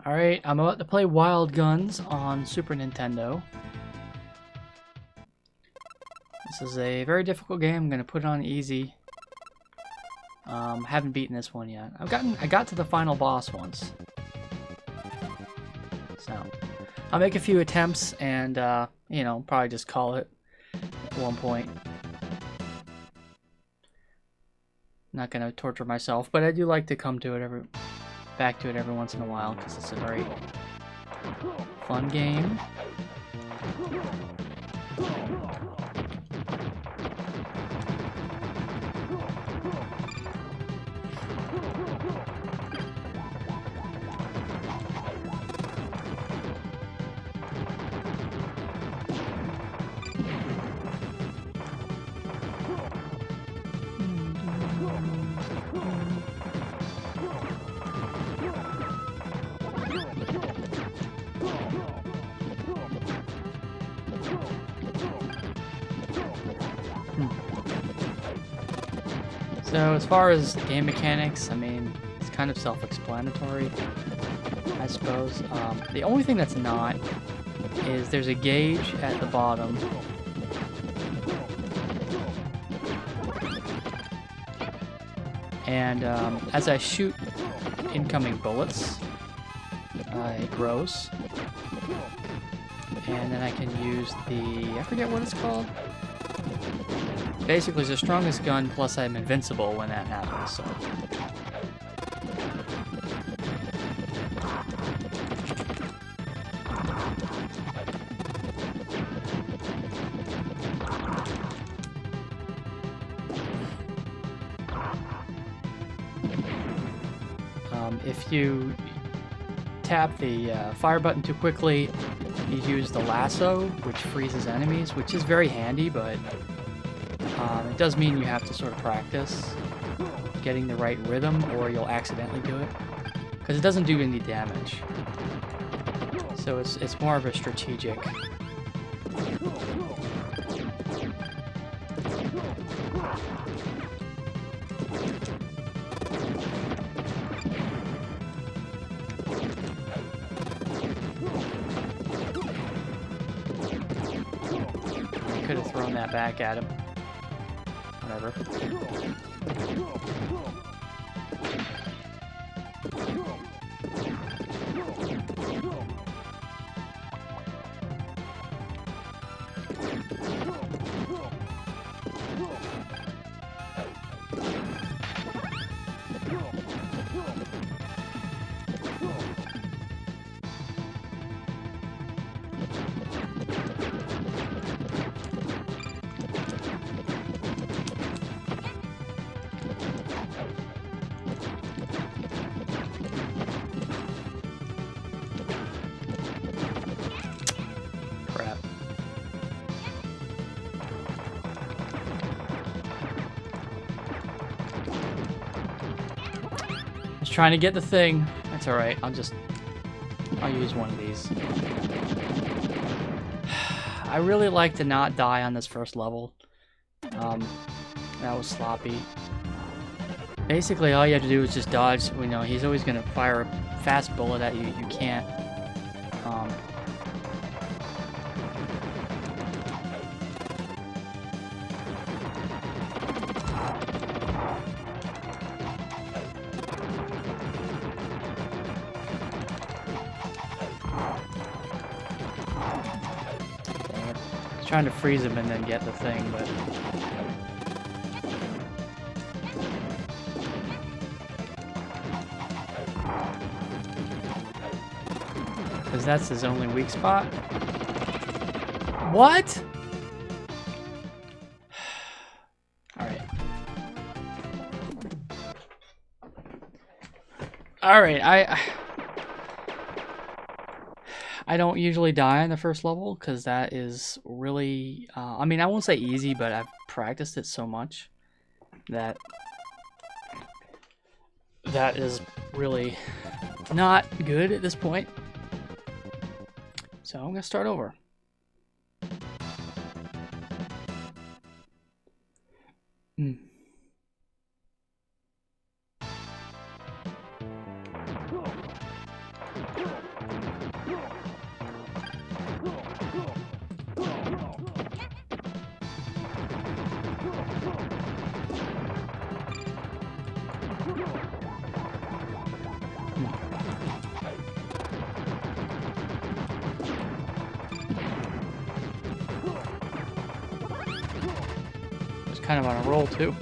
Alright, I'm about to play Wild Guns on Super Nintendo. This is a very difficult game. I'm gonna put it on easy. Haven't beaten this one yet. I got to the final boss once. So I'll make a few attempts and you know, probably just call it at one point. Not gonna torture myself, but I do like to come to it back to it every once in a while because it's a very fun game. So as far as game mechanics, I mean, it's kind of self-explanatory, I suppose. The only thing that's not is there's a gauge at the bottom. And as I shoot incoming bullets, it grows. And then I can use I forget what it's called. Basically, it's the strongest gun, plus I'm invincible when that happens, so. If you tap the fire button too quickly, you use the lasso, which freezes enemies, which is very handy, but it does mean you have to sort of practice getting the right rhythm or you'll accidentally do it, because it doesn't do any damage. So it's more of a strategic. I could have thrown that back at him. Whatever. Crap. Just trying to get the thing. That's alright. I'll use one of these. I really like to not die on this first level. That was sloppy. Basically, all you have to do is just dodge. You know, he's always going to fire a fast bullet at you. You can't. Trying to freeze him and then get the thing, but because that's his only weak spot. What? All right. I don't usually die on the first level because that is really, I mean, I won't say easy, but I've practiced it so much that is really not good at this point. So I'm going to start over. Was kind of on a roll too.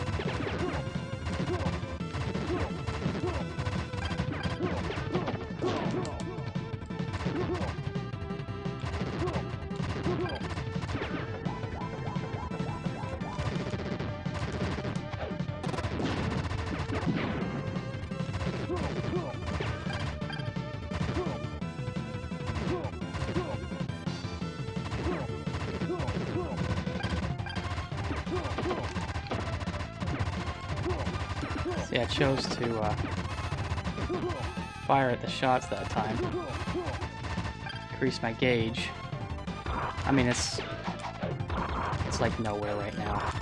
Yeah, I chose to fire at the shots that time. Increase my gauge. I mean, it's like nowhere right now.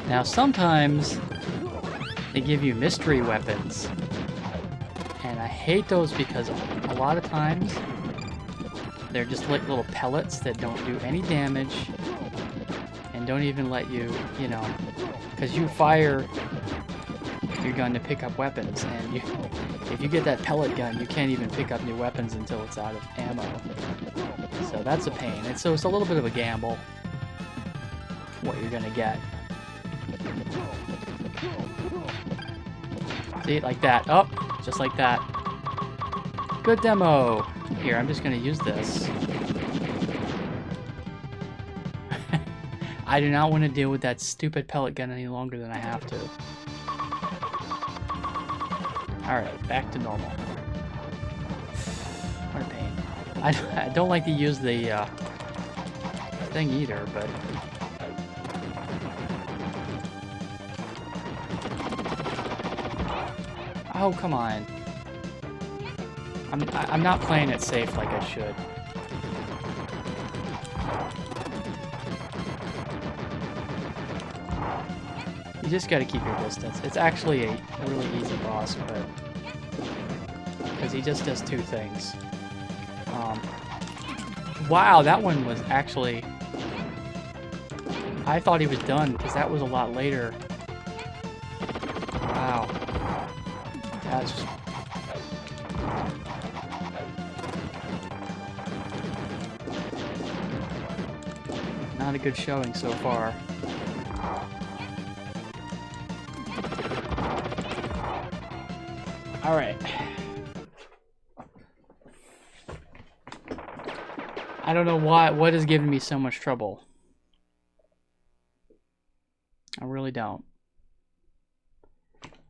Now sometimes they give you mystery weapons, and I hate those because a lot of times they're just like little pellets that don't do any damage and don't even let you, you know, because you fire your gun to pick up weapons, and if you get that pellet gun, you can't even pick up new weapons until it's out of ammo. So that's a pain. And so it's a little bit of a gamble what you're gonna get. See, like that. Oh, just like that. Good demo. Here, I'm just gonna use this. I do not want to deal with that stupid pellet gun any longer than I have to. Alright, back to normal. What a pain. I don't like to use the thing either, but... Oh, come on. I'm not playing it safe like I should. You just gotta keep your distance. It's actually a really easy boss, but... because he just does two things. Wow, that one was actually... I thought he was done, because that was a lot later. Wow. That's... not a good showing so far. Alright. I don't know what is giving me so much trouble. I really don't.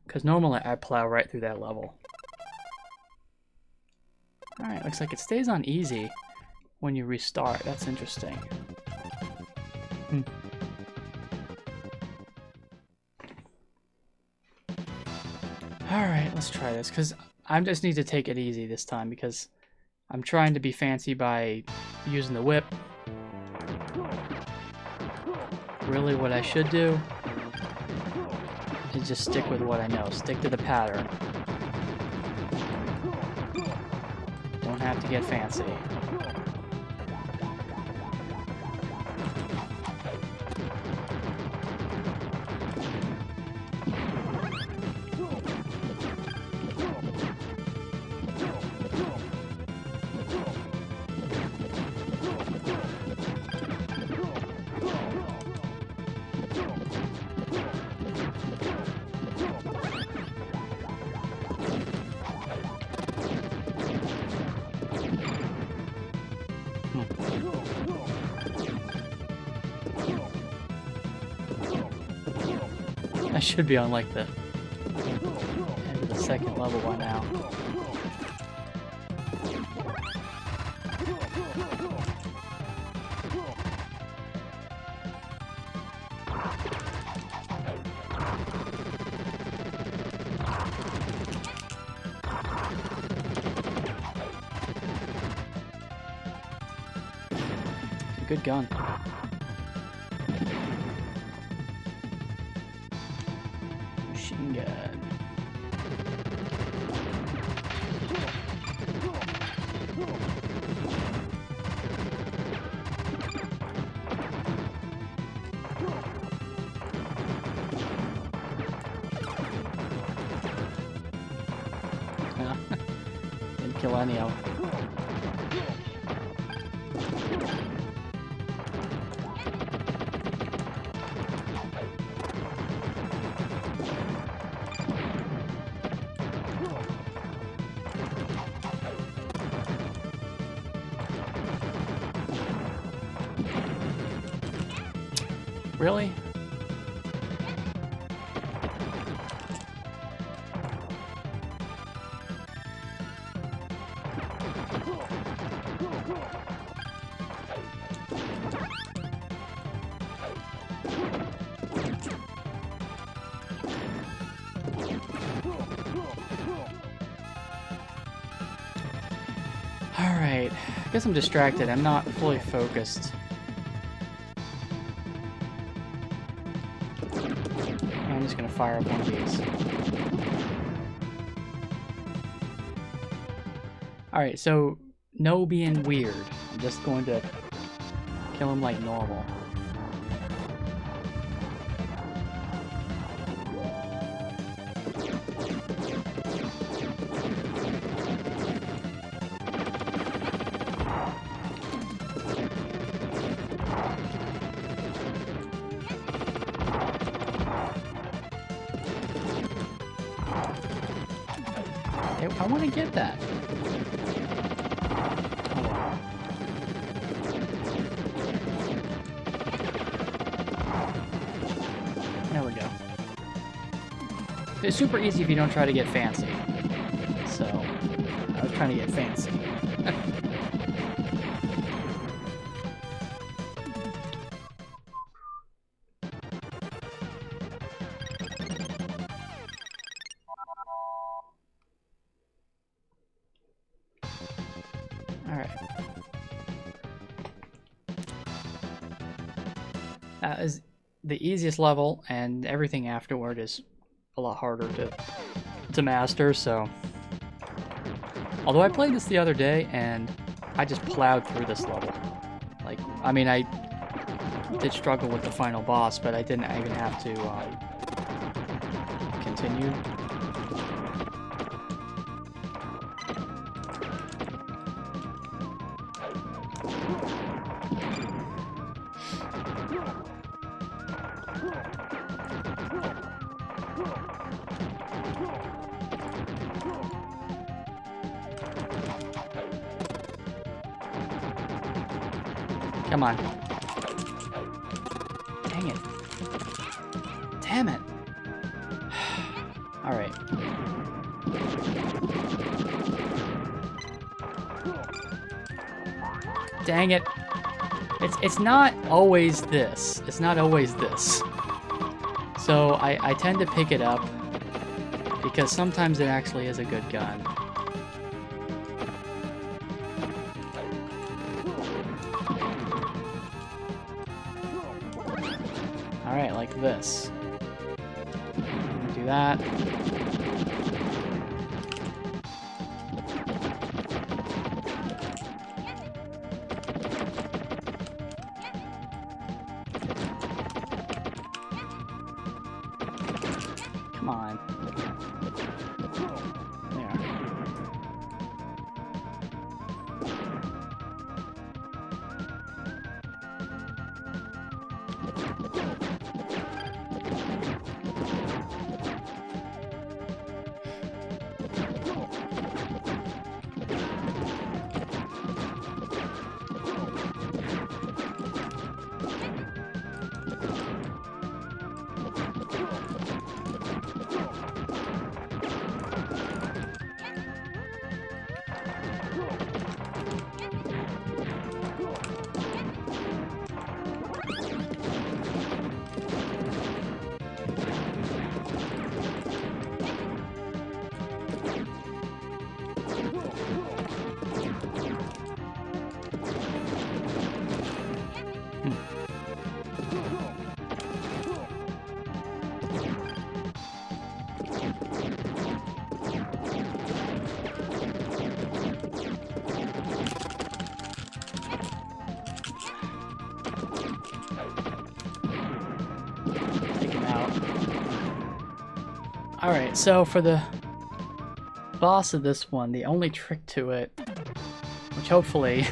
Because normally I plow right through that level. Alright, looks like it stays on easy when you restart. That's interesting. Alright, let's try this, because I just need to take it easy this time, because I'm trying to be fancy by using the whip. Really, what I should do is just stick with what I know. Stick to the pattern. Don't have to get fancy. I should be on like the end of the second level by now. Good gun. Machine gun. Didn't kill any of them. Really? Alright, I guess I'm distracted. I'm not fully focused. I'm just gonna fire up one of these. Alright, so no being weird. I'm just going to kill him like normal. I want to get that. Oh, wow. There we go. It's super easy if you don't try to get fancy. So, I was trying to get fancy. Alright. That is the easiest level, and everything afterward is a lot harder to master, so... Although I played this the other day, and I just plowed through this level. Like, I mean, I did struggle with the final boss, but I didn't even have to continue. Come on. Dang it. Damn it. Alright. Dang it. It's not always this. It's not always this. So I tend to pick it up because sometimes it actually is a good gun. Alright, like this. Do that. Come on. There. Alright, so for the boss of this one, the only trick to it, which hopefully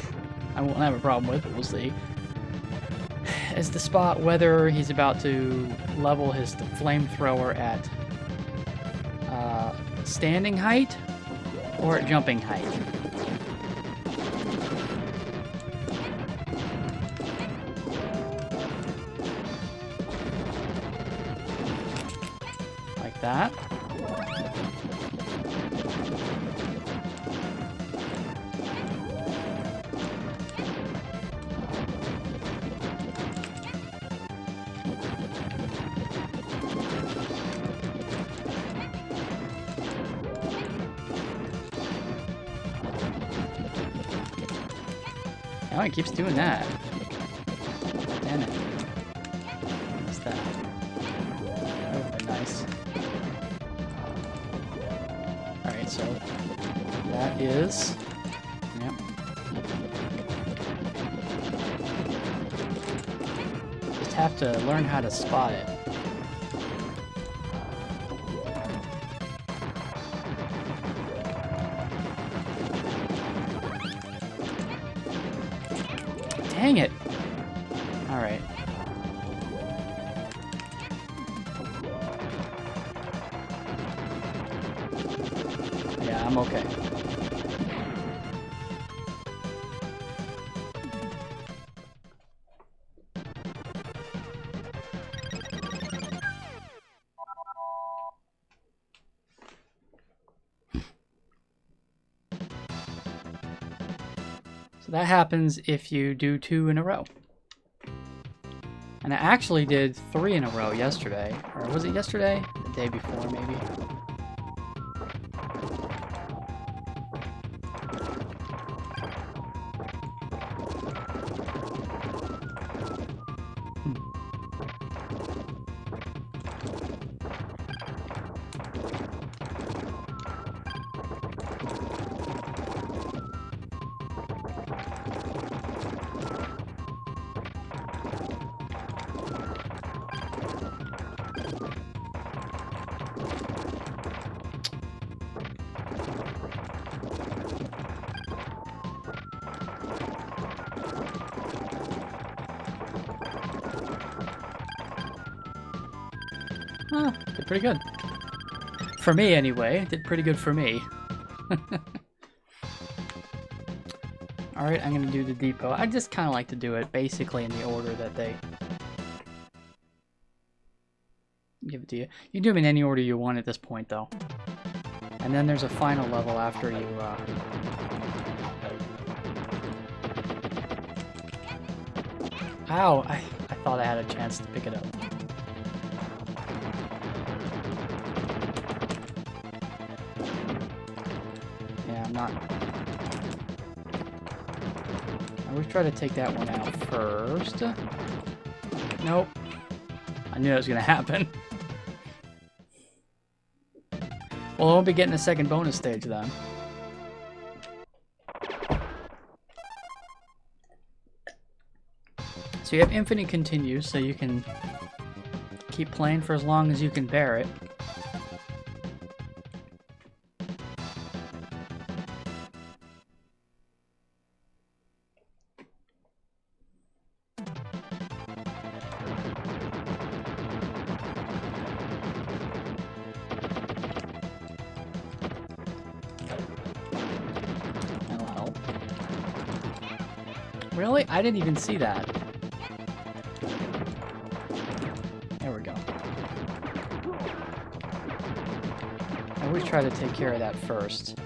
I won't have a problem with, but we'll see, is to spot whether he's about to level his flamethrower at standing height or at jumping height. Like that. Oh, it keeps doing that. Damn it. What's that? That would have been nice. Alright, so that is... Yep. Just have to learn how to spot it. Dang it! Alright. Yeah, I'm okay. So that happens if you do 2 in a row. And I actually did 3 in a row yesterday. Or was it yesterday? The day before, maybe? Huh, did pretty good. For me, anyway. Did pretty good for me. Alright, I'm gonna do the depot. I just kind of like to do it basically in the order that they give it to you. You do them in any order you want at this point, though. And then there's a final level after you... Ow! I thought I had a chance to pick it up. Not. I would try to take that one out first. Nope. I knew that was going to happen. Well, I won't be getting a second bonus stage then. So you have infinite continues, so you can keep playing for as long as you can bear it. Really? I didn't even see that. There we go. I always try to take care of that first.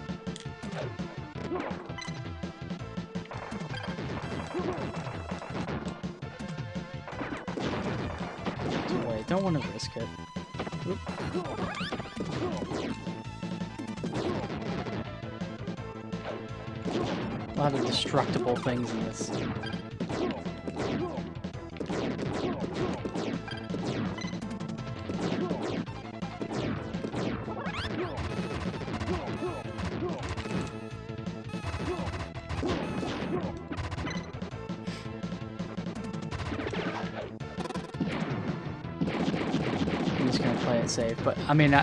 Wait, don't want to risk it. Oop. A lot of destructible things in this. I'm just gonna play it safe, but I mean,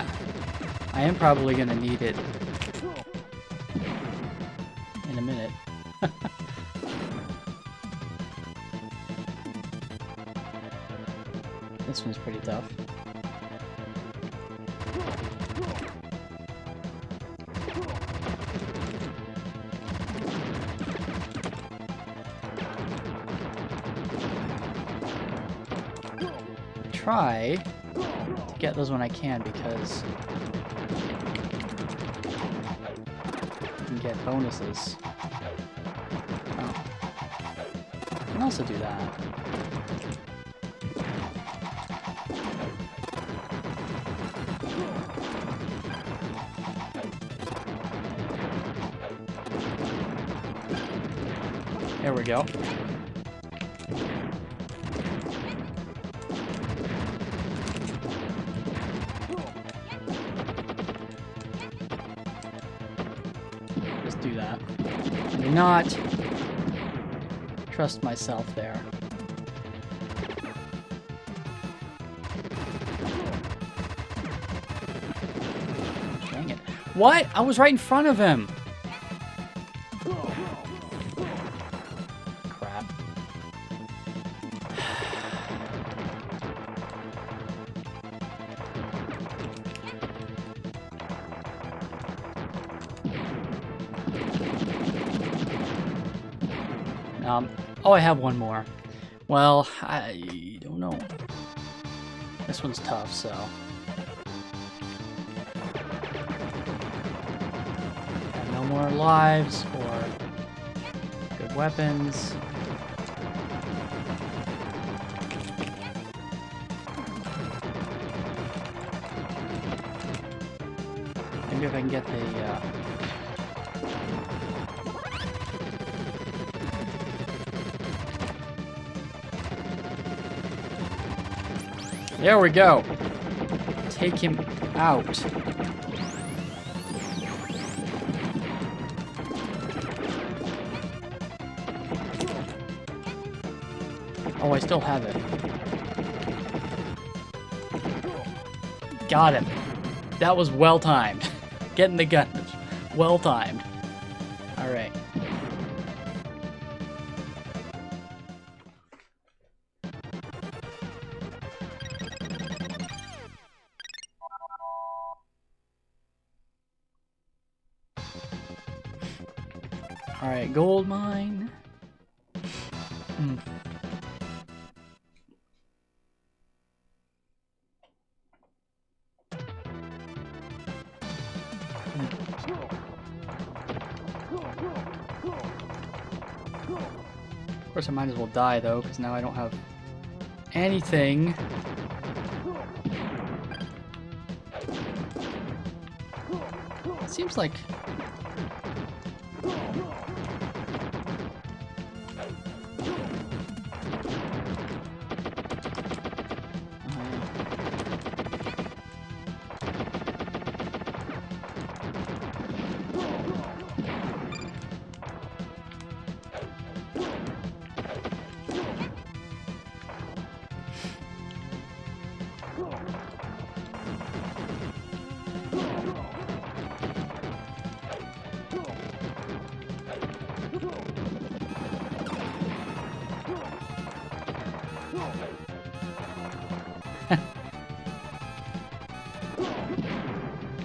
I am probably gonna need it in a minute. This one's pretty tough. Try to get those when I can because I can get bonuses. Oh. I can also do that. There we go. Just do that. I do not trust myself there. Dang it. What? I was right in front of him! Oh, I have one more. Well, I don't know. This one's tough, so... Got no more lives or good weapons. Maybe if I can get the... There we go. Take him out. Oh, I still have it. Got him. That was well timed. Getting the gun. Well timed. All right. Alright, gold mine. Of course, I might as well die, though, because now I don't have anything. It seems like...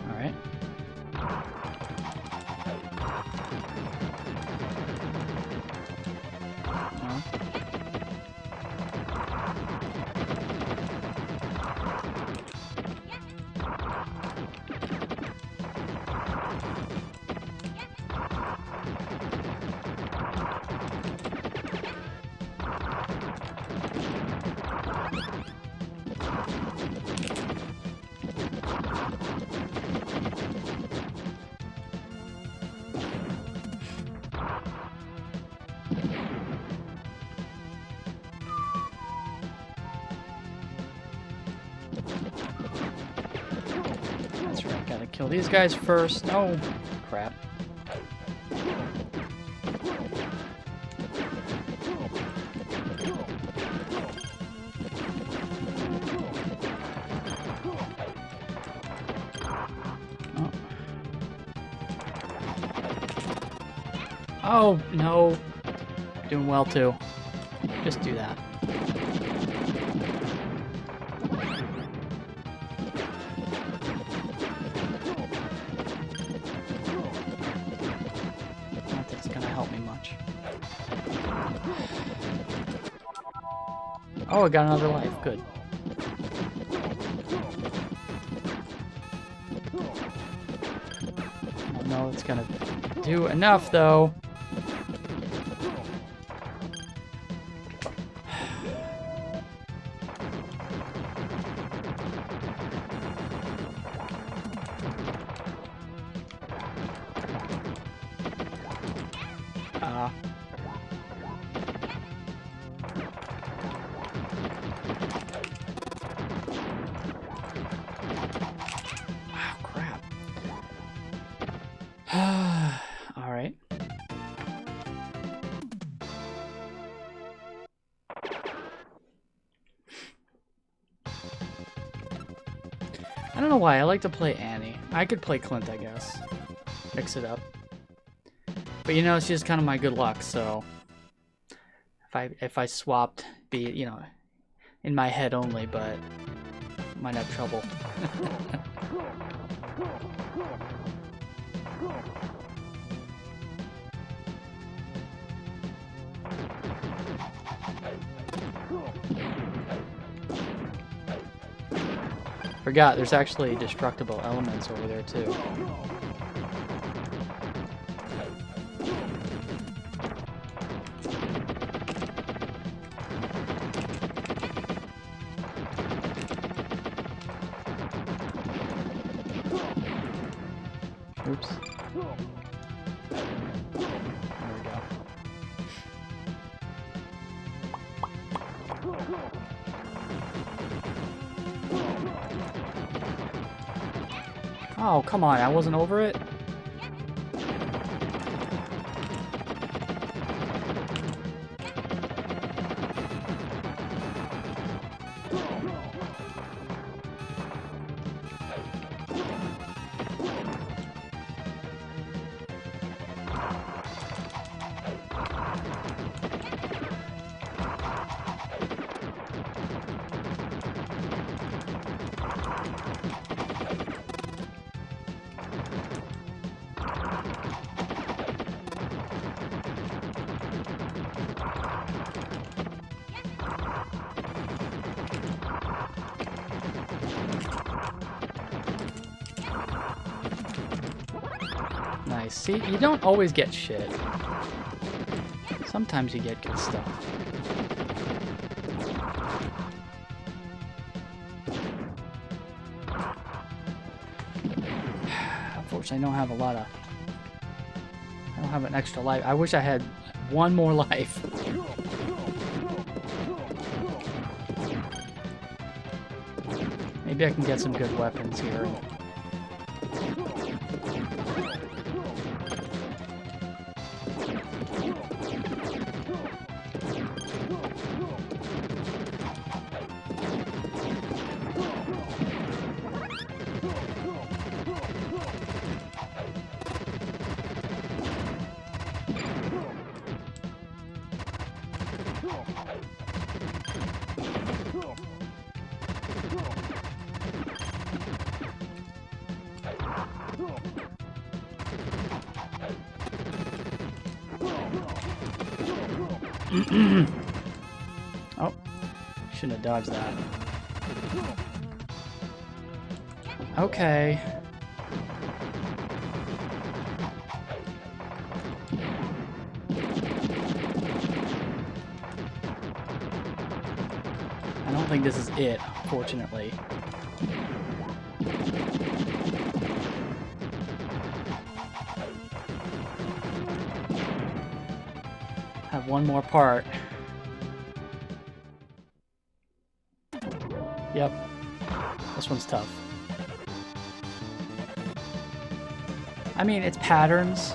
Alright. That's right, gotta kill these guys first. Oh, crap. Oh, no. Doing well, too. Just do that. Not that it's gonna help me much. Oh, I got another life. Good. I don't know if it's gonna do enough, though. Wow, crap. All right. I don't know why. I like to play Annie. I could play Clint, I guess. Mix it up. But you know, it's just kind of my good luck, so if I swapped, you know, in my head only, but might have trouble. Forgot, there's actually destructible elements over there too. Oops. There we go. Oh, come on, I wasn't over it? Nice. See, you don't always get shit. Sometimes you get good stuff. Unfortunately, I don't have a lot of... I don't have an extra life. I wish I had one more life. Maybe I can get some good weapons here. Oh, shouldn't have dodged that. Okay. I don't think this is it, fortunately. Have one more part. Yep. This one's tough. I mean, it's patterns,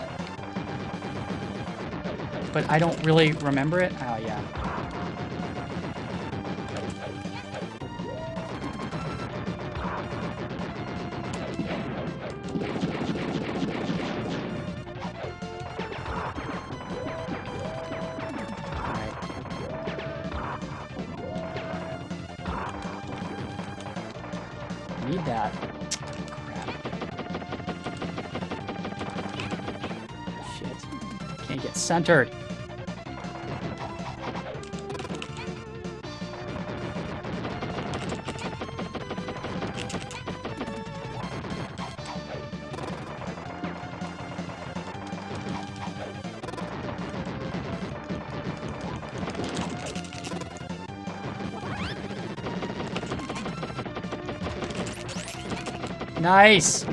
but I don't really remember it. Oh, yeah. need that. Crap. Shit. Can't get centered. Nice!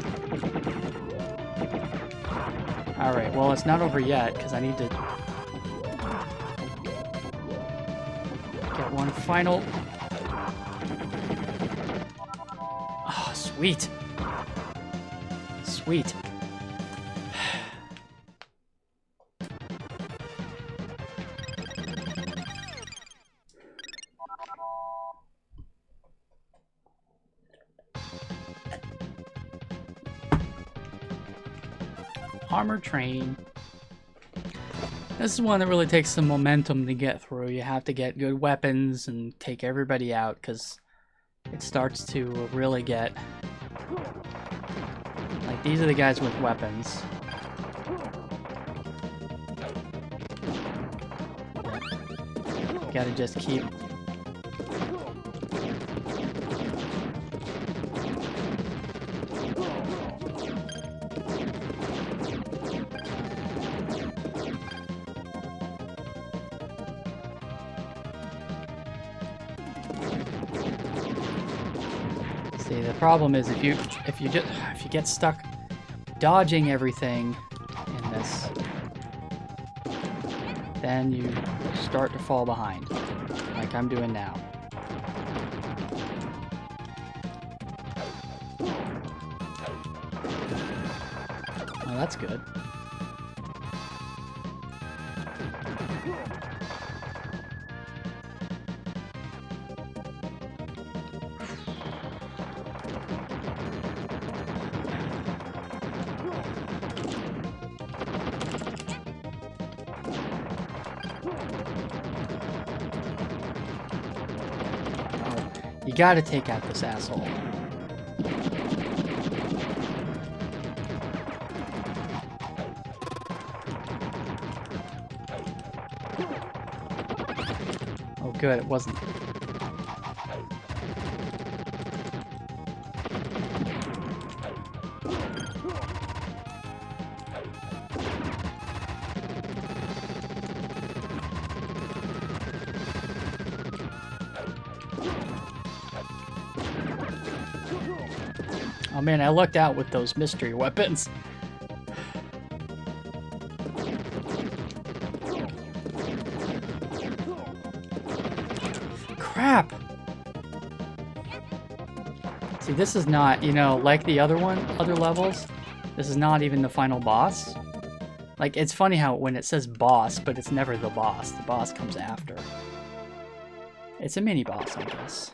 Alright, well, it's not over yet, because I need to get one final... Oh, sweet. Sweet. Armored train. This is one that really takes some momentum to get through. You have to get good weapons and take everybody out because it starts to really get... Like, these are the guys with weapons. You gotta just keep... See, the problem is if you get stuck dodging everything in this, then you start to fall behind, like I'm doing now. Well, that's good. You gotta take out this asshole. Oh good, it wasn't. Oh man, I lucked out with those mystery weapons. Crap! See, this is not, you know, like the other levels, this is not even the final boss. Like, it's funny how when it says boss, but it's never the boss. The boss comes after. It's a mini boss, I guess.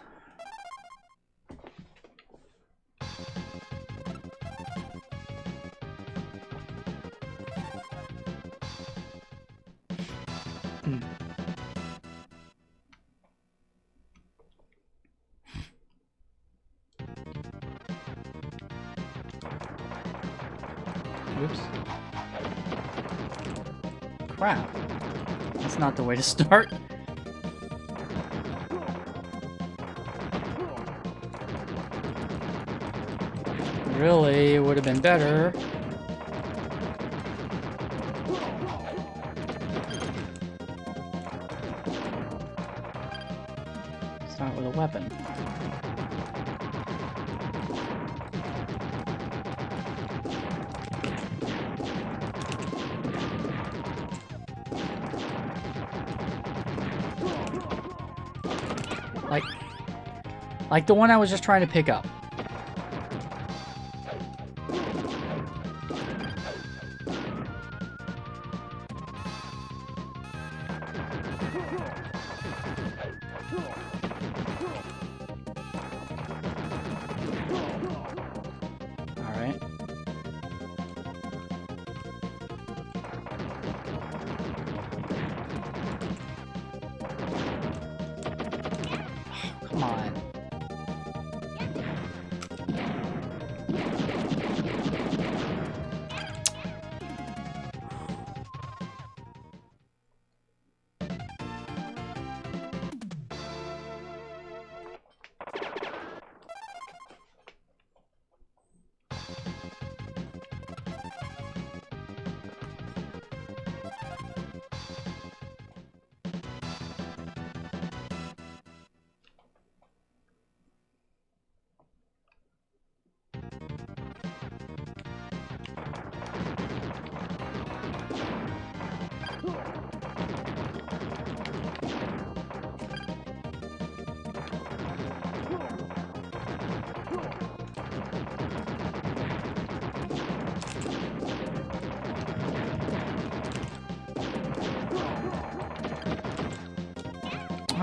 Oops. Crap. That's not the way to start. Really, it would have been better. Start with a weapon. Like the one I was just trying to pick up. All right. Come on.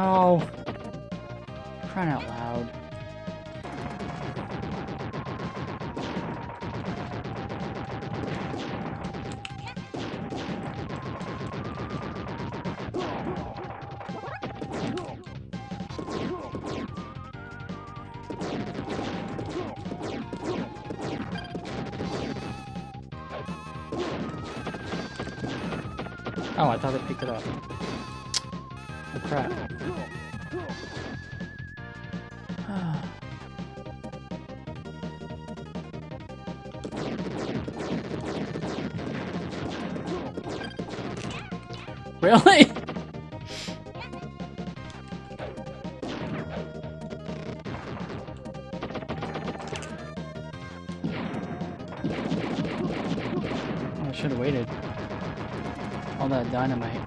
Oh, crying out loud. Oh, I thought it picked it up. Oh, crap. Really? I should have waited. All that dynamite.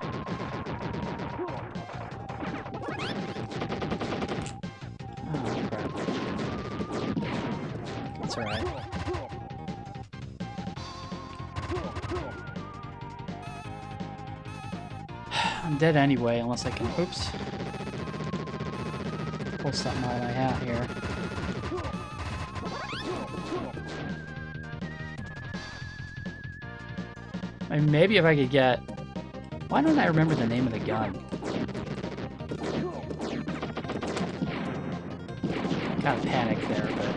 Oh, crap. That's alright. I'm dead anyway, unless I can... Oops. Pull something out of my hat here. I mean, maybe if I could get... Why don't I remember the name of the gun? Kind of panicked there, but...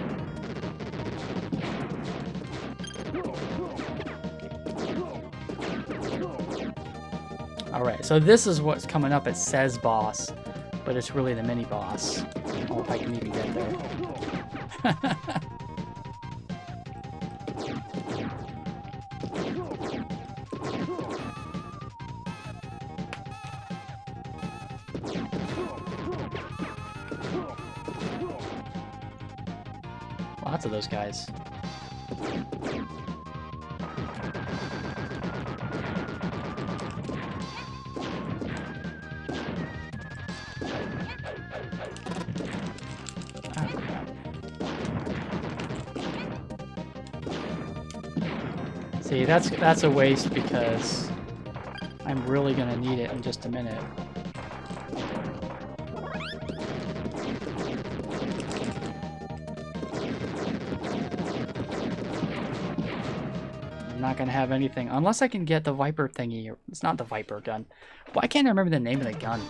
Alright, so this is what's coming up. It says boss, but it's really the mini-boss. I don't know if I can even get there. Lots of those guys. See, that's a waste because I'm really gonna need it in just a minute. I'm not gonna have anything unless I can get the Viper thingy. It's not the Viper gun. Why can't I remember the name of the gun?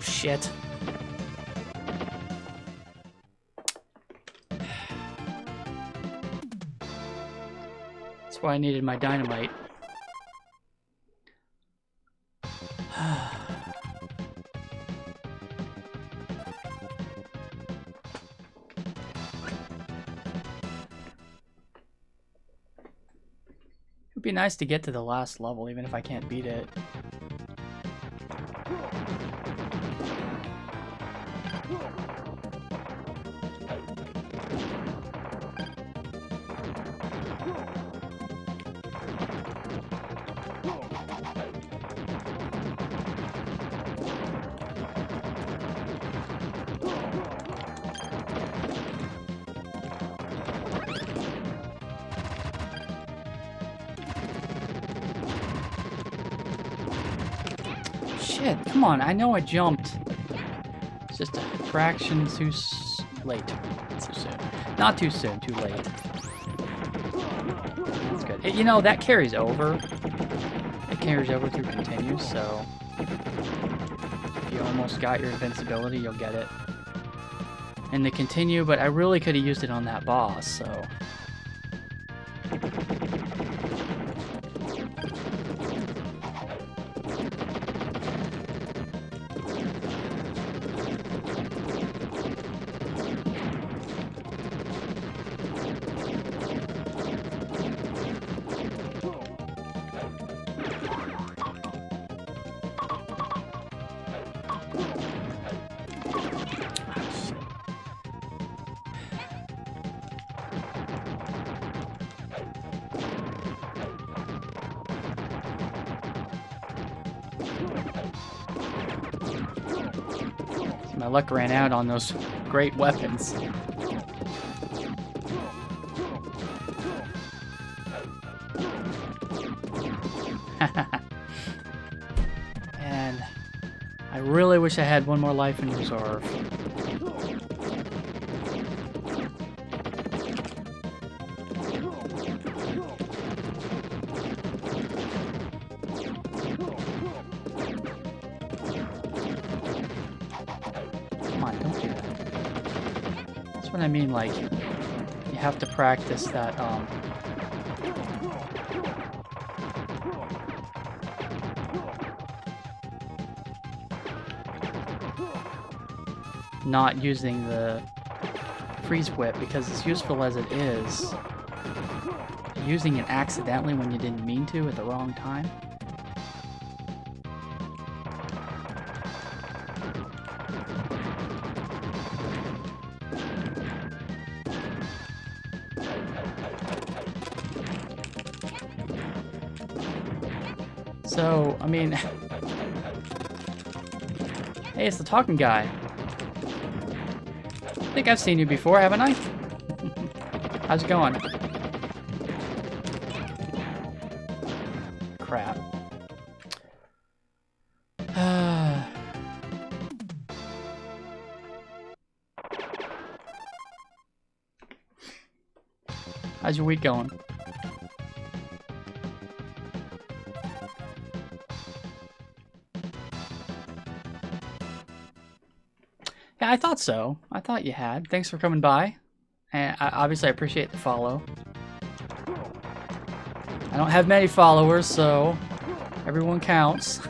Shit. That's why I needed my dynamite. It'd be nice to get to the last level, even if I can't beat it. Shit, come on, I know I jumped. It's just a fraction too late. Too soon. Not too soon, too late. That's good. You know, that carries over. It carries over through continues, so... If you almost got your invincibility, you'll get it in the continue, but I really could have used it on that boss, so... my luck ran out on those great weapons. And I really wish I had one more life in reserve. Come on, don't do that. That's what I mean, like, you have to practice that, not using the freeze whip, because as useful as it is, using it accidentally when you didn't mean to at the wrong time. So, I mean, hey, it's the talking guy. I think I've seen you before, haven't I? How's it going? Crap. How's your week going? Yeah, I thought so. I thought you had. Thanks for coming by. And obviously I appreciate the follow. I don't have many followers, so everyone counts.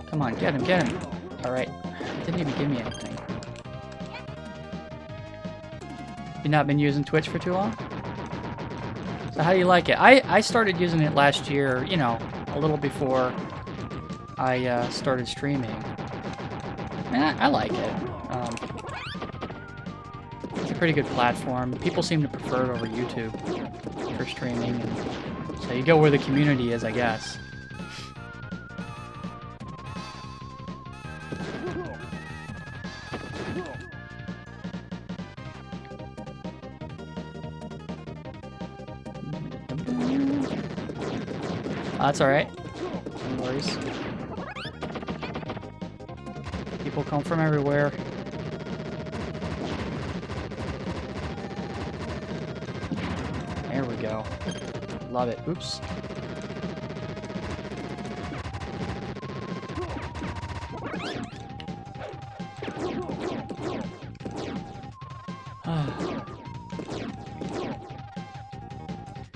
Come on, get him, get him. Alright. Didn't even give me anything. You not been using Twitch for too long? So how do you like it? I started using it last year, you know, a little before I started streaming. And I like it. It's a pretty good platform. People seem to prefer it over YouTube for streaming. And so you go where the community is, I guess. That's alright. No worries. People come from everywhere. There we go. Love it. Oops.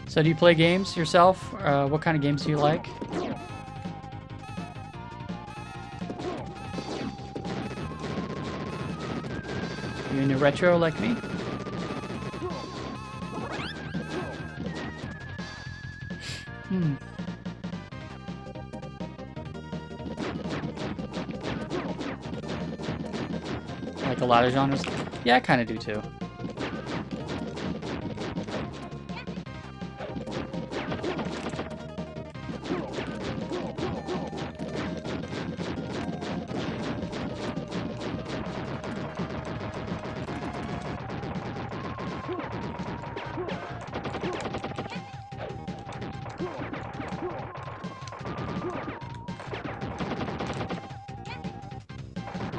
So do you play games yourself? What kind of games do you like? You into retro like me? Like a lot of genres? Yeah, I kind of do too.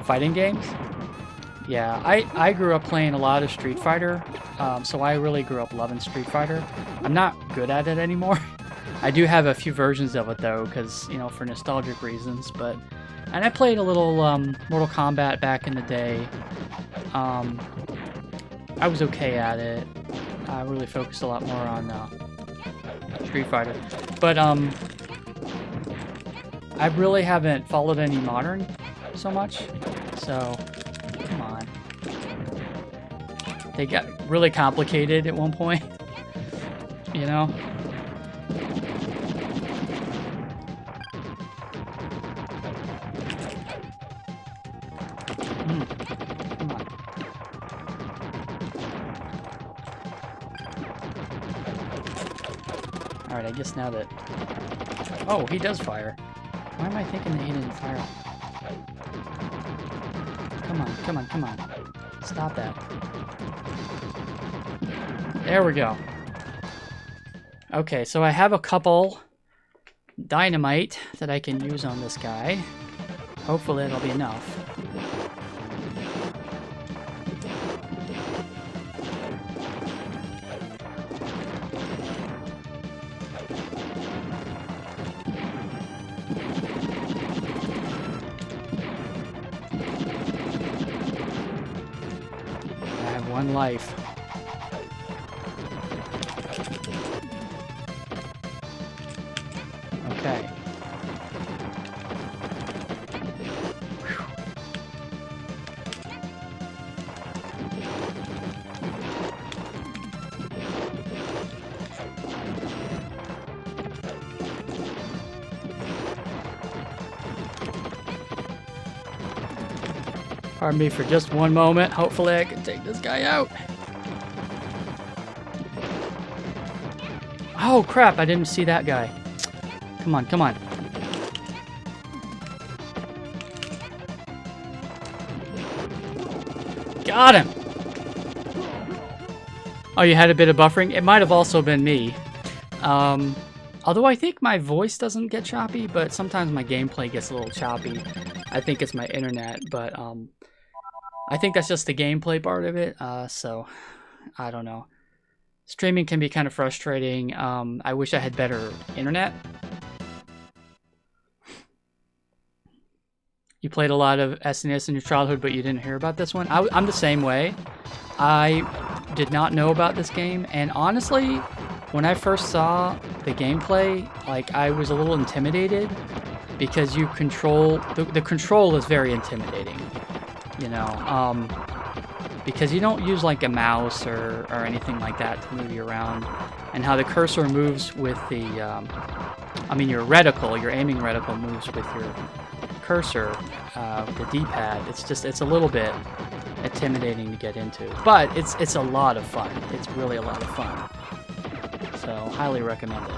Fighting games? Yeah, I grew up playing a lot of Street Fighter, so I really grew up loving Street Fighter. I'm not good at it anymore. I do have a few versions of it though, because, you know, for nostalgic reasons, and I played a little Mortal Kombat back in the day. I was okay at it. I really focused a lot more on Street Fighter. But I really haven't followed any modern so much. So, come on. They got really complicated at one point, you know? Come on. I guess now that... Oh, he does fire. Why am I thinking that he didn't fire? Come on, come on, come on. Stop that. There we go. Okay, so I have a couple dynamite that I can use on this guy. Hopefully that'll be enough. I have one life. Okay. Pardon me for just one moment. Hopefully I can take this guy out. Oh crap, I didn't see that guy. Come on, come on. Got him! Oh, you had a bit of buffering? It might have also been me. Although I think my voice doesn't get choppy, but sometimes my gameplay gets a little choppy. I think it's my internet, but I think that's just the gameplay part of it, so I don't know. Streaming can be kind of frustrating. I wish I had better internet. You played a lot of SNES in your childhood, but you didn't hear about this one? I'm the same way. I did not know about this game, and honestly, when I first saw the gameplay, like, I was a little intimidated because you control... The control is very intimidating, you know, because you don't use, like, a mouse or anything like that to move you around, and how the cursor moves with the... I mean, your reticle, your aiming reticle moves with your cursor, the D-pad. It's a little bit intimidating to get into, but it's a lot of fun. It's really a lot of fun. So, highly recommend it.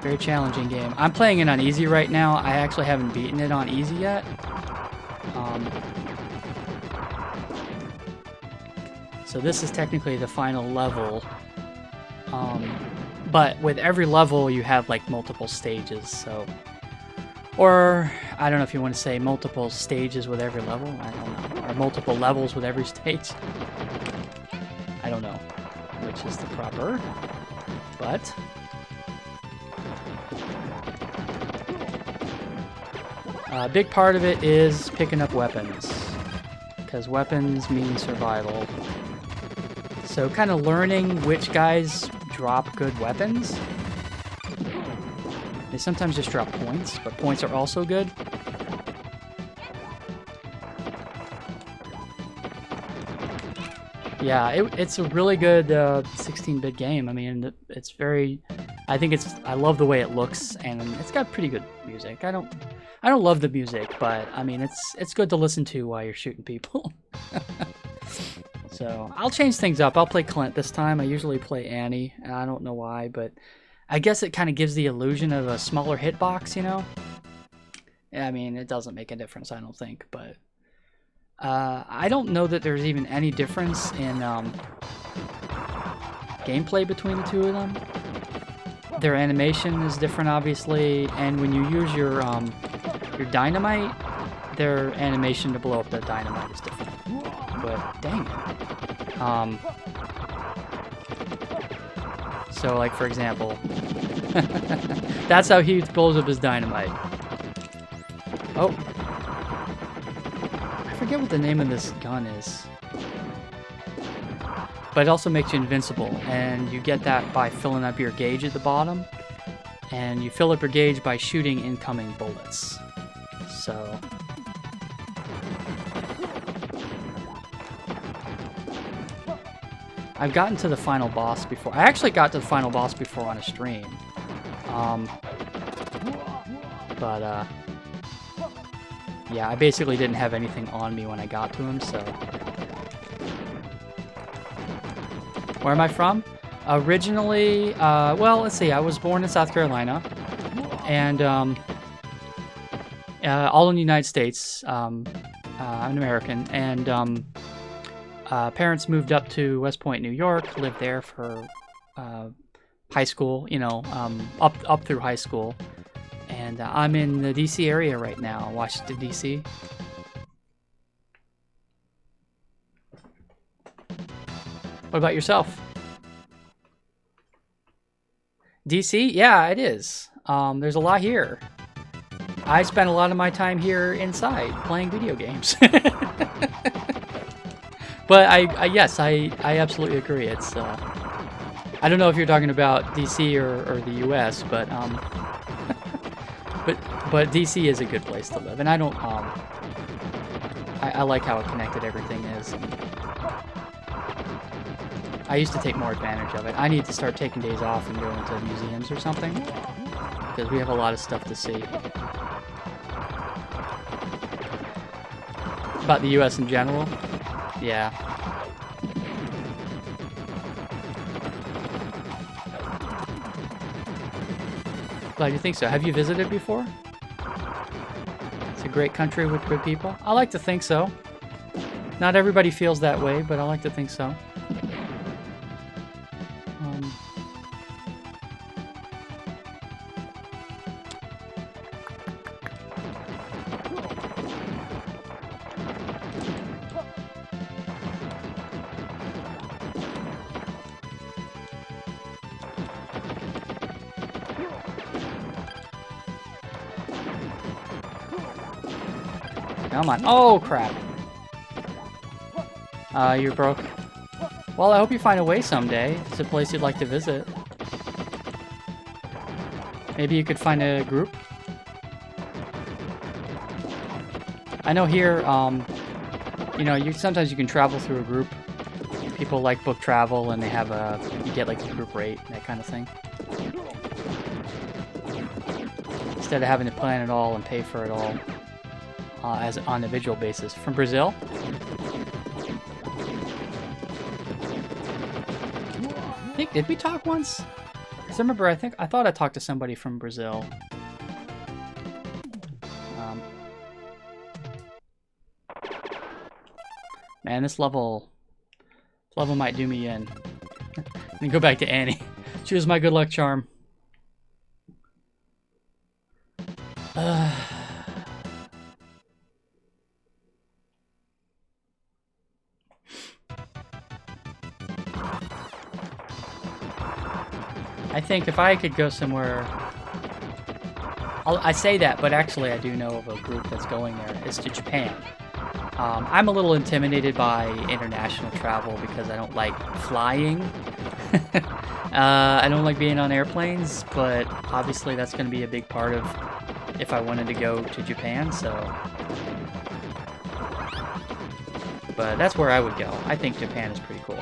Very challenging game. I'm playing it on easy right now. I actually haven't beaten it on easy yet. So this is technically the final level. But with every level you have like multiple stages, so... Or, I don't know if you want to say multiple stages with every level, I don't know. Or multiple levels with every stage. I don't know which is the proper, but... A big part of it is picking up weapons, because weapons mean survival. So kind of learning which guys drop good weapons. They sometimes just drop points, but points are also good. Yeah, it's a really good 16-bit game. I mean, it's very... I love the way it looks, and it's got pretty good music. I don't love the music, but I mean, it's good to listen to while you're shooting people. So I'll change things up. I'll play Clint this time. I usually play Annie. I don't know why, but I guess it kind of gives the illusion of a smaller hitbox, you know? I mean, it doesn't make a difference, I don't think, but I don't know that there's even any difference in gameplay between the two of them. Their animation is different, obviously, and when you use your dynamite, their animation to blow up the dynamite is different. But dang it. So, like, for example, that's how he blows up his dynamite. Oh. I forget what the name of this gun is. But it also makes you invincible, and you get that by filling up your gauge at the bottom. And you fill up your gauge by shooting incoming bullets. So... I've gotten to the final boss before. I actually got to the final boss before on a stream. Yeah, I basically didn't have anything on me when I got to him, so... Where am I from? Originally, well, let's see. I was born in South Carolina, and all in the United States. I'm an American, and parents moved up to West Point, New York. Lived there for high school, up through high school. And I'm in the D.C. area right now, Washington, D.C. What about yourself? D.C.? Yeah, it is. There's a lot here. I spend a lot of my time here inside playing video games. But yes, I absolutely agree. It's I don't know if you're talking about DC or the US, but but DC is a good place to live, and I don't I like how connected everything is. I used to take more advantage of it. I need to start taking days off and going to museums or something, because we have a lot of stuff to see. About the US in general? Yeah. Glad you think so. Have you visited before? It's a great country with good people. I like to think so. Not everybody feels that way, but I like to think so. Come on. Oh, crap. You're broke. Well, I hope you find a way someday. If it's a place you'd like to visit. Maybe you could find a group. I know here, sometimes you can travel through a group. People like book travel, and they have you get like a group rate, that kind of thing. Instead of having to plan it all and pay for it all. As on an individual basis. From Brazil? Did we talk once? Because I remember, I thought I talked to somebody from Brazil. Man, this level might do me in. Let me go back to Annie. She was my good luck charm. I think if I could go somewhere... I say that, but actually I do know of a group that's going there. It's to Japan. I'm a little intimidated by international travel because I don't like flying. I don't like being on airplanes, but obviously that's going to be a big part of if I wanted to go to Japan, so... But that's where I would go. I think Japan is pretty cool.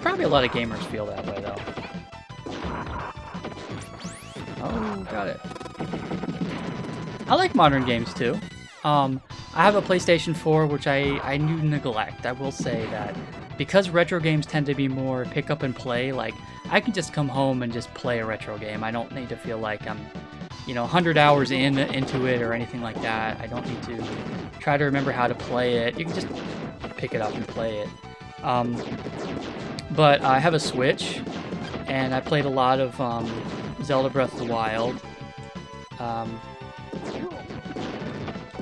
Probably a lot of gamers feel that way, though. Oh, got it. I like modern games, too. I have a PlayStation 4, which I do neglect. I will say that because retro games tend to be more pick up and play, like, I can just come home and just play a retro game. I don't need to feel like I'm, 100 hours into it or anything like that. I don't need to try to remember how to play it. You can just pick it up and play it. But I have a Switch, and I played a lot of Zelda Breath of the Wild. But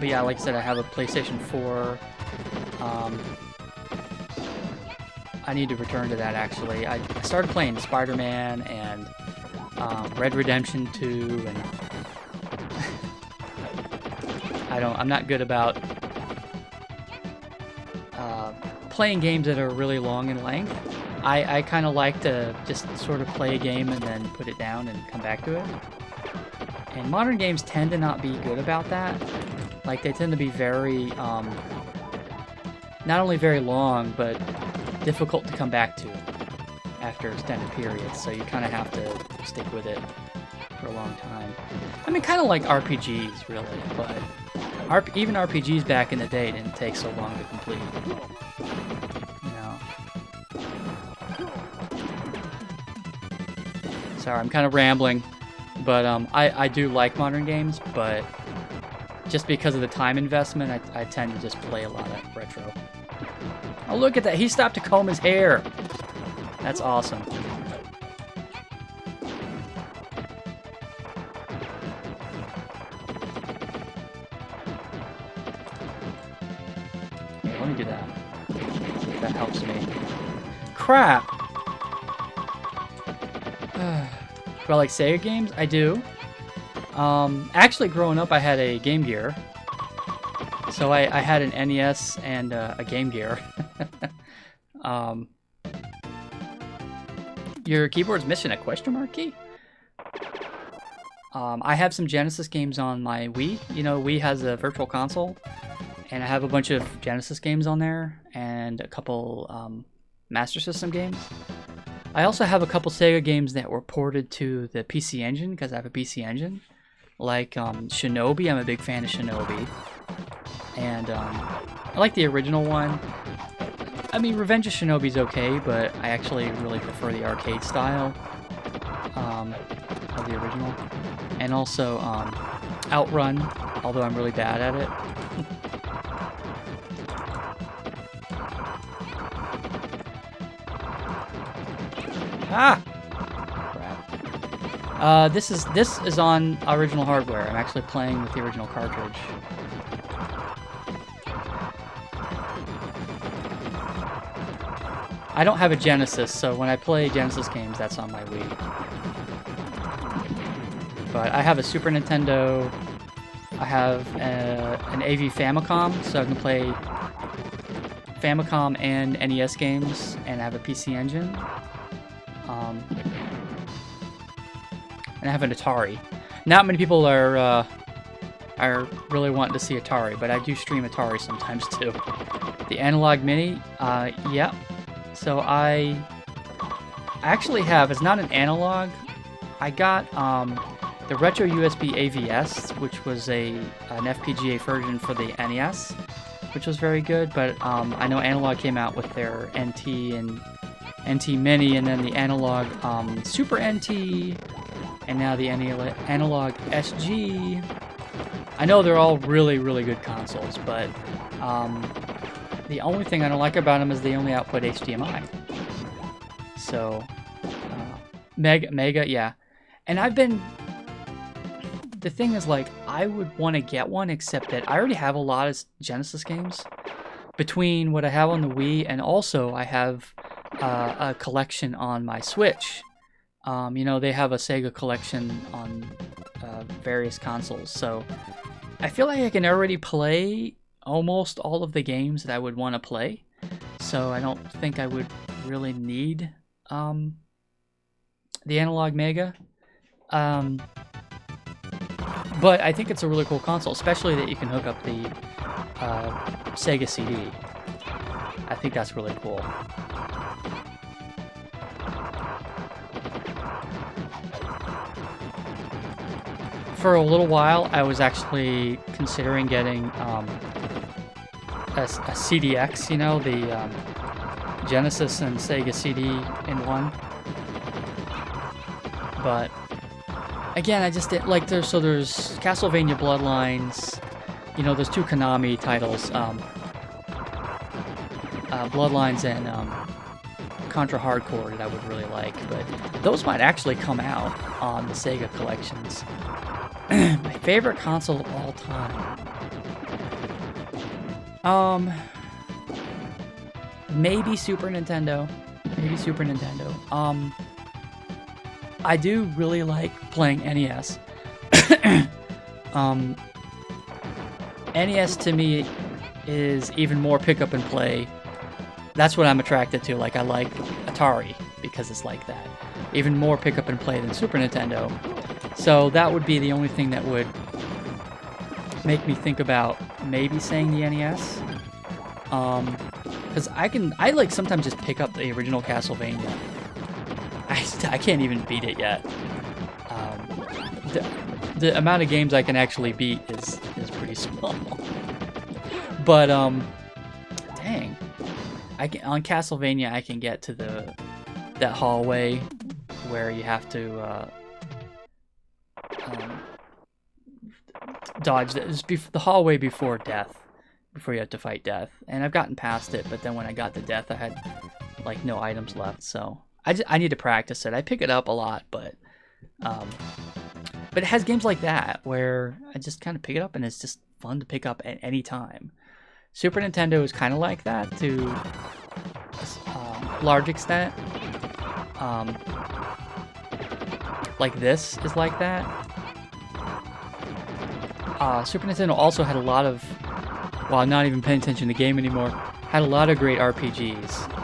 yeah, like I said, I have a PlayStation 4. I need to return to that, actually. I started playing Spider-Man and Red Redemption 2, and I'm not good about playing games that are really long in length. I kind of like to just sort of play a game and then put it down and come back to it. And modern games tend to not be good about that. Like, they tend to be very, not only very long, but difficult to come back to after extended periods. So you kind of have to stick with it for a long time. I mean, kind of like RPGs, really, but even RPGs back in the day didn't take so long to complete. You know. Sorry, I'm kind of rambling, but I do like modern games, but just because of the time investment, I tend to just play a lot of retro. Oh, look at that! He stopped to comb his hair. That's awesome. Here, let me do that. See if that helps me. Crap! Do I like Sega games? I do. Actually, growing up, I had a Game Gear. So I had an NES and a Game Gear. Your keyboard's missing a question mark key? I have some Genesis games on my Wii. You know, Wii has a virtual console. And I have a bunch of Genesis games on there. And a couple Master System games. I also have a couple Sega games that were ported to the PC Engine, because I have a PC Engine. Like Shinobi, I'm a big fan of Shinobi. And I like the original one. I mean, Revenge of Shinobi's okay, but I actually really prefer the arcade style of the original. And also Outrun, although I'm really bad at it. Ah! Crap. This is on original hardware. I'm actually playing with the original cartridge. I don't have a Genesis, so when I play Genesis games, that's on my Wii. But I have a Super Nintendo. I have an AV Famicom, so I can play Famicom and NES games, and I have a PC Engine. And I have an Atari. Not many people are really wanting to see Atari, but I do stream Atari sometimes too. The Analog Mini, yeah. So I actually have, it's not an analog, I got the Retro USB AVS, which was an FPGA version for the NES, which was very good, but I know Analog came out with their NT and NT Mini, and then the Analog Super NT, and now the Analog SG. I know they're all really, really good consoles, but the only thing I don't like about them is they only output HDMI. So, Mega, yeah. And the thing is, like, I would want to get one, except that I already have a lot of Genesis games. Between what I have on the Wii, and also I have a collection on my Switch. You know, they have a Sega collection on various consoles, so I feel like I can already play almost all of the games that I would want to play, so I don't think I would really need the Analog Mega. But I think it's a really cool console, especially that you can hook up the Sega CD. I think that's really cool. For a little while, I was actually considering getting a CDX, you know, the Genesis and Sega CD in one. But again, I just didn't like there's Castlevania Bloodlines, you know, there's two Konami titles, Bloodlines and Contra Hardcore that I would really like, but those might actually come out on the Sega collections. My favorite console of all time. Maybe Super Nintendo. I do really like playing NES. NES to me is even more pick up and play. That's what I'm attracted to. Like, I like Atari because it's like that. Even more pick up and play than Super Nintendo. So that would be the only thing that would make me think about maybe saying the NES. Because I like sometimes just pick up the original Castlevania. I can't even beat it yet. The amount of games I can actually beat is pretty small. But dang, on Castlevania I can get to that hallway where you have to dodge the hallway before death, before you have to fight death. And I've gotten past it, but then when I got to death, I had like no items left. So I need to practice it. I pick it up a lot, but it has games like that where I just kind of pick it up and it's just fun to pick up at any time. Super Nintendo is kind of like that to a large extent. Like this is like that. Super Nintendo also had a lot of, well, I'm not even paying attention to the game anymore, had a lot of great RPGs.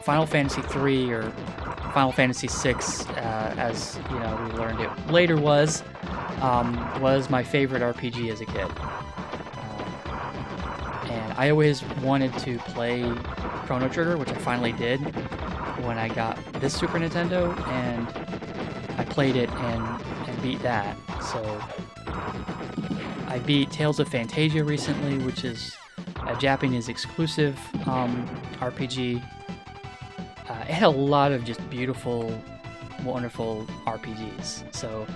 Final Fantasy III or Final Fantasy VI, as you know, we learned it later, was my favorite RPG as a kid. And I always wanted to play Chrono Trigger, which I finally did when I got this Super Nintendo, and I played it and beat that. So I beat Tales of Phantasia recently, which is a Japanese exclusive RPG. It had a lot of just beautiful, wonderful RPGs. So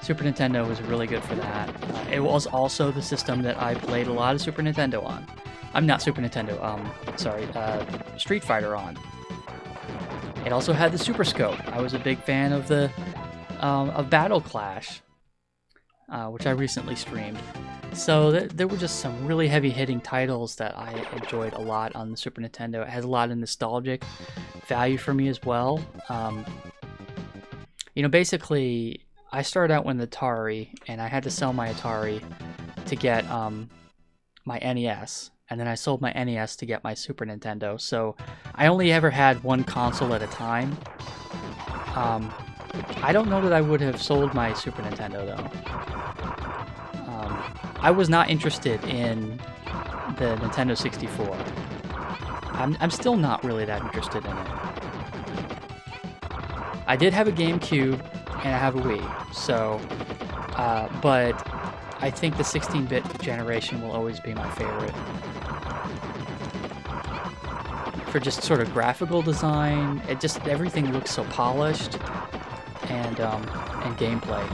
Super Nintendo was really good for that. It was also the system that I played a lot of Super Nintendo on. I'm not Super Nintendo, Street Fighter on. It also had the Super Scope. I was a big fan of of Battle Clash, which I recently streamed. So there were just some really heavy-hitting titles that I enjoyed a lot on the Super Nintendo. It has a lot of nostalgic value for me as well. Basically, I started out with an Atari, and I had to sell my Atari to get my NES, and then I sold my NES to get my Super Nintendo. So I only ever had one console at a time. I don't know that I would have sold my Super Nintendo, though. I was not interested in the Nintendo 64. I'm still not really that interested in it. I did have a GameCube, and I have a Wii, so, but I think the 16-bit generation will always be my favorite. For just sort of graphical design, everything looks so polished, and gameplay.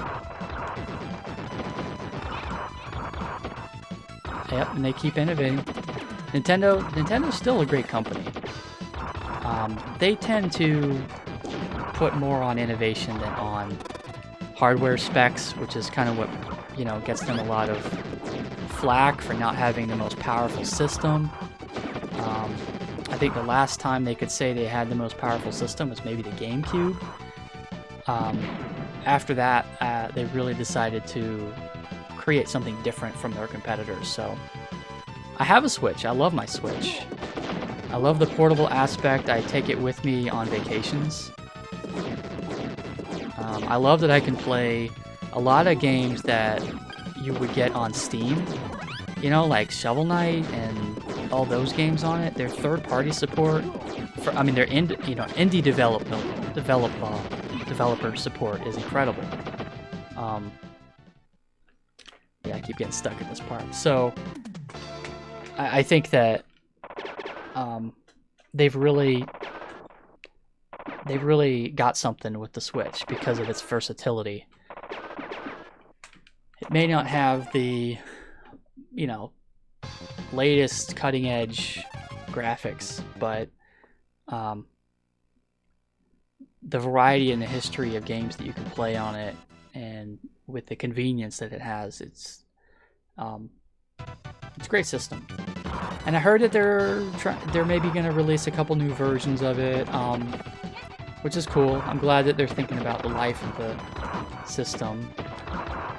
Yep, and they keep innovating. Nintendo's still a great company. They tend to put more on innovation than on hardware specs, which is kind of what, gets them a lot of flack for not having the most powerful system. I think the last time they could say they had the most powerful system was maybe the GameCube. After that, they really decided to create something different from their competitors. So I have a Switch. I love my Switch. I love the portable aspect. I take it with me on vacations. I love that I can play a lot of games that you would get on Steam, like Shovel Knight and all those games on it. Their third-party support, their indie developer support is incredible. I keep getting stuck in this part. So I think that they've really got something with the Switch because of its versatility. It may not have the, latest cutting edge graphics, but the variety and the history of games that you can play on it, and with the convenience that it has, it's a great system. And I heard that they're maybe going to release a couple new versions of it, which is cool. I'm glad that they're thinking about the life of the system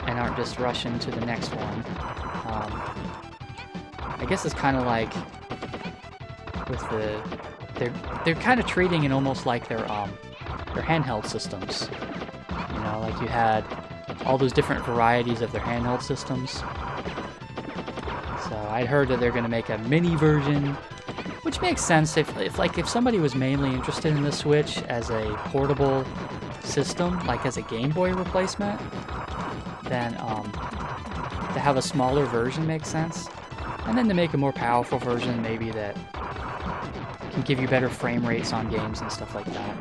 and aren't just rushing to the next one. I guess it's kind of like with they're kind of treating it almost like their handheld systems. Like you had all those different varieties of their handheld systems. So I'd heard that they're going to make a mini version, which makes sense if somebody was mainly interested in the Switch as a portable system, like as a Game Boy replacement, then to have a smaller version makes sense. And then to make a more powerful version, maybe that can give you better frame rates on games and stuff like that.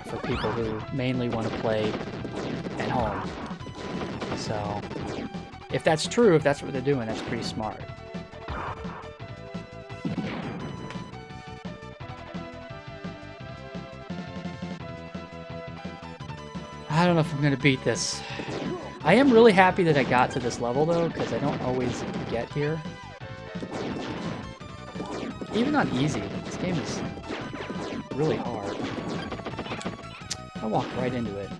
For people who mainly want to play at home. So, if that's true, if that's what they're doing, that's pretty smart. I don't know if I'm going to beat this. I am really happy that I got to this level, though, because I don't always get here. Even on easy, this game is really hard. I walked right into it.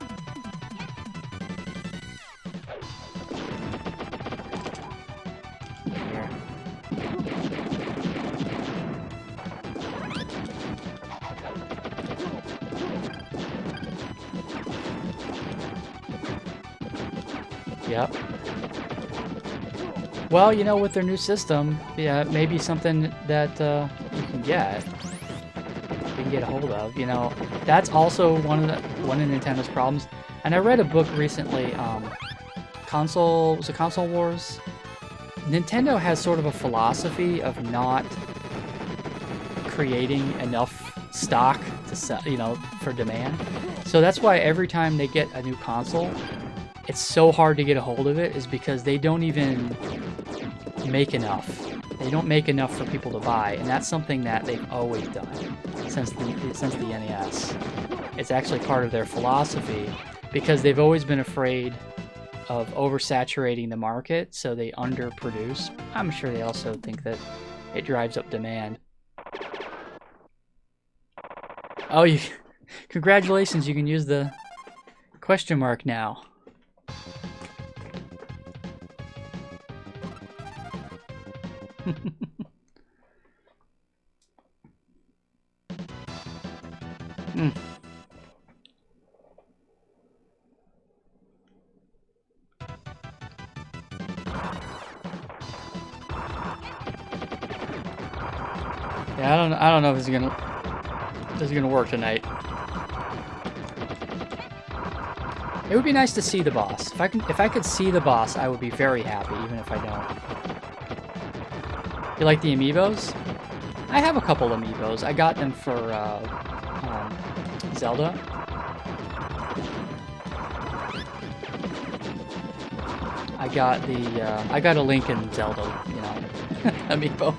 Here. Yep. Well, you know, with their new system, yeah, maybe something that you can get a hold of. You know, that's also one of Nintendo's problems. And I read a book recently, Console Wars? Nintendo has sort of a philosophy of not creating enough stock to sell, you know, for demand. So that's why every time they get a new console, it's so hard to get a hold of it, is because they don't even make enough. They don't make enough for people to buy, and that's something that they've always done since the NES. It's actually part of their philosophy, because they've always been afraid of oversaturating the market, so they underproduce. I'm sure they also think that it drives up demand. Oh, congratulations, you can use the question mark now. Yeah, I don't know if this is gonna work tonight. It would be nice to see the boss. If I could see the boss, I would be very happy, even if I don't. You like the amiibos? I have a couple amiibos. I got them for Zelda. I got a Link and Zelda, you know, amiibo.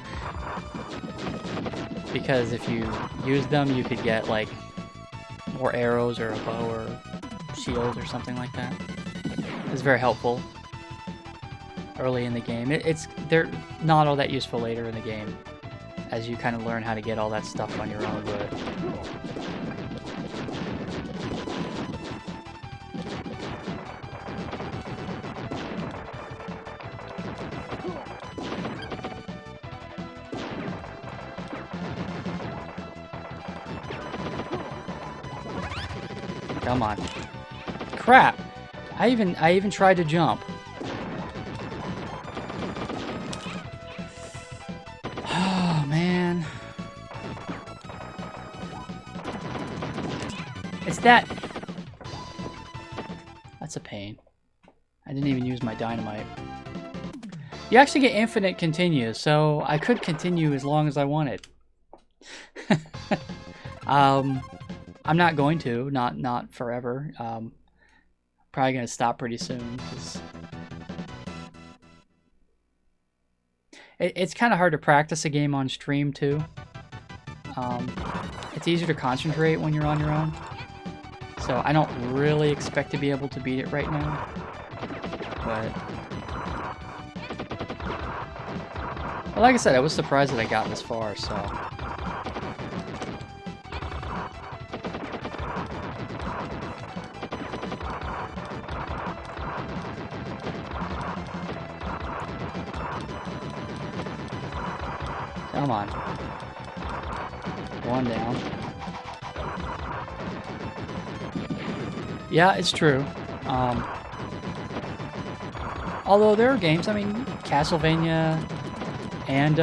Because if you use them, you could get like more arrows or a bow or shield or something like that. It's very helpful early in the game. They're not all that useful later in the game, as you kind of learn how to get all that stuff on your own. But come on. Crap! I even tried to jump. Oh man. It's that. That's a pain. I didn't even use my dynamite. You actually get infinite continue, so I could continue as long as I wanted. I'm not going to, not forever. Probably gonna stop pretty soon, 'cause it's kind of hard to practice a game on stream too. It's easier to concentrate when you're on your own. So I don't really expect to be able to beat it right now, but well, like I said, I was surprised that I got this far. So. Come on. One down. Yeah, it's true. Although there are games, I mean, Castlevania and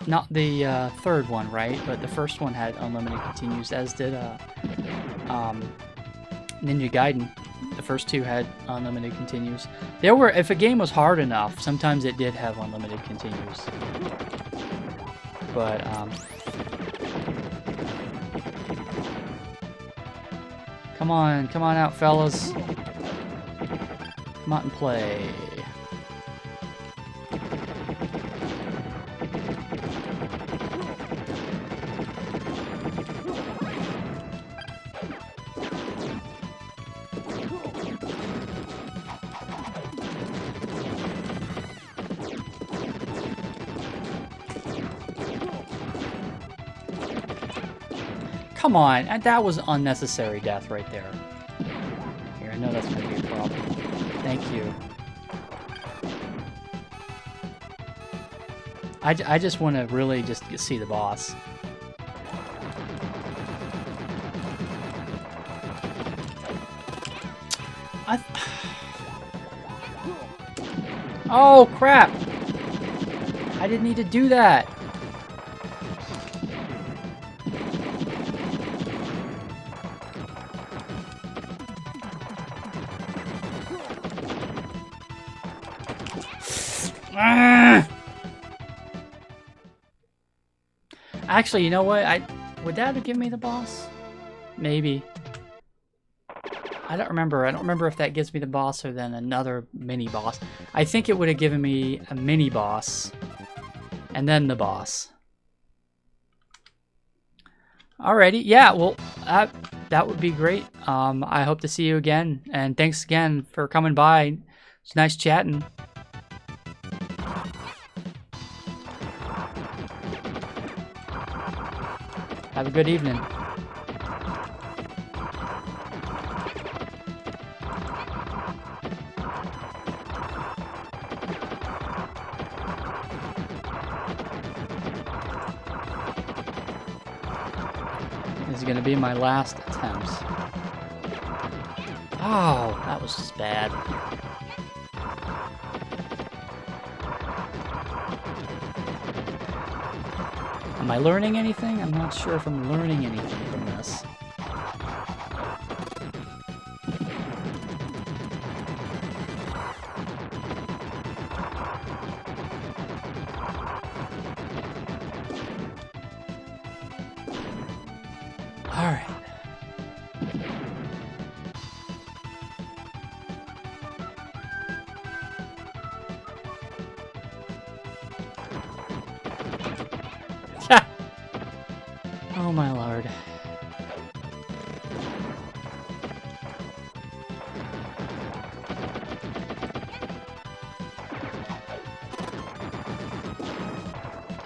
not the third one, right? But the first one had unlimited continues, as did Ninja Gaiden. The first two had unlimited continues. There were, if a game was hard enough, sometimes it did have unlimited continues. But come on out, fellas. Come out and play. Come on, that was unnecessary death right there. Here, I know that's going to be a problem. Thank you. I just want to really just see the boss. Oh, crap! I didn't need to do that. Actually, you know what? Would that have given me the boss? Maybe. I don't remember. I don't remember if that gives me the boss or then another mini boss. I think it would have given me a mini boss and then the boss. Alrighty, yeah. Well, that would be great. I hope to see you again, and thanks again for coming by. It's nice chatting. Have a good evening. This is going to be my last attempt. Oh, that was just bad. Am I learning anything? I'm not sure if I'm learning anything from this. All right. Oh my lord.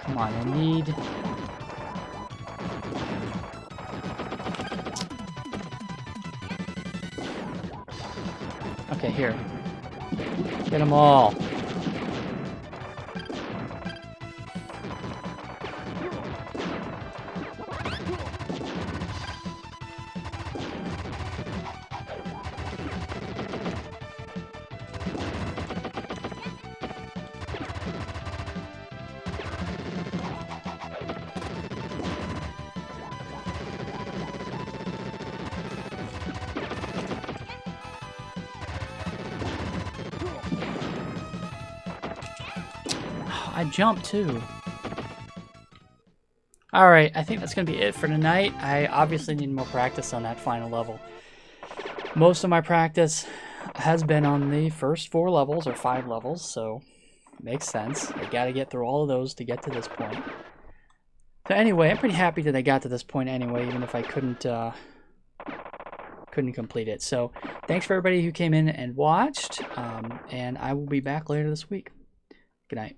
Come on, I need... Okay, here. Get them all. I jumped too. Alright, I think that's going to be it for tonight. I obviously need more practice on that final level. Most of my practice has been on the first 4 levels, or 5 levels, so it makes sense. I got to get through all of those to get to this point. So anyway, I'm pretty happy that I got to this point anyway, even if I couldn't complete it. So thanks for everybody who came in and watched, and I will be back later this week. Good night.